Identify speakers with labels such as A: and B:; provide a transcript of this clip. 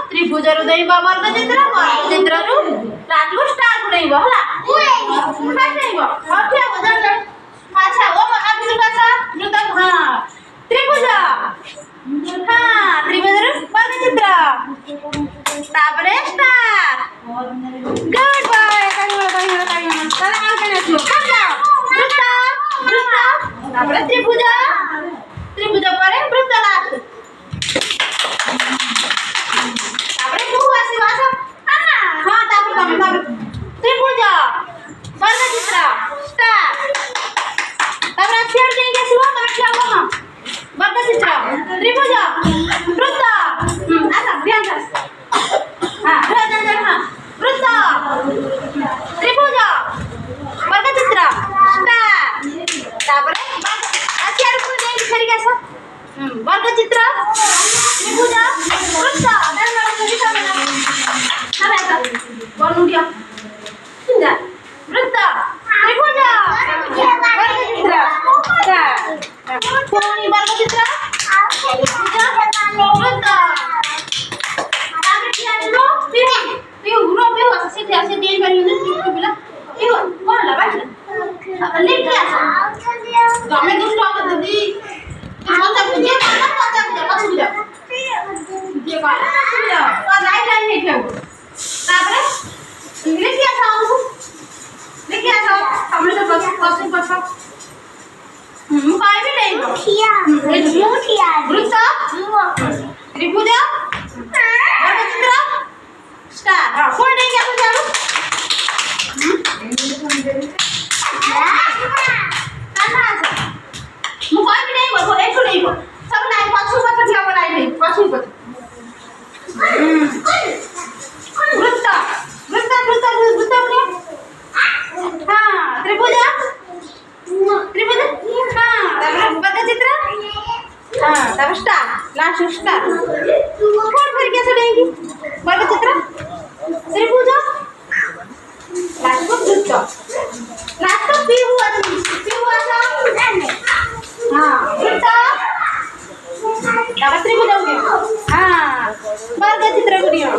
A: त्रिभुजरु दैबा वर्गचित्र वर्गचित्ररु लाटू स्टार दैबा हला फास्ट दैबा अच्छा बदल अच्छा ओ आबिर भाषा वृत्त हां त्रिभुज हां त्रिभुजरु वर्गचित्र तापरे स्टार गुड बॉय ताली चला आगे नाचो चला वृत्त वृत्त तापरे त्रिभुज त्रिभुज परे वृत्त लास्ट त्रिभुज वर्गचित्र स्टार तापर अक्षर देंगे सुनो तो क्या होगा वर्गचित्र त्रिभुज वृत्त ऐसा ध्यान से हां ध्यान हां वृत्त त्रिभुज वर्गचित्र स्टार तापर अक्षर को देंगे फिर कैसा वर्गचित्र त्रिभुज वृत्त बोलूं क्या सुंदर वृत्त त्रिभुज वर्गचित्र कोणी वर्गचित्र वृत्त आगे क्या लो पिउ असं सीधे असे देन करी ना पिला पिउ कोण ला बाकी लेट क्या गमे दुष्ट होत दी कोणता तुझे कोणता कसं तुझा ये काय तुझा का लाईन नाही ठेव तापरे इंग्लिश क्या था हमको लिख क्या था हमने तो बस काय भी नहीं किया मुठिया वृत्त त्रिभुज वर्गचित्र स्टार हां कोण नाही क्या तुझा मु काय भी नहीं बोल एक नहीं बोल सब नहीं पाछू पाछू ठेवा नहीं पाछू पाछू वृत्त वृत्त वृत्त वृत्त हां त्रिभुज त्रिभुज हां वर्गचित्र हां तब स्टार लास्ट स्टार कोण फिर कैसे देंगी वर्गचित्र त्रिभुज लास्ट वृत्त लास्ट पी हुआ हां वृत्त तब त्रिभुज हो गया हां वर्गचित्र को दिया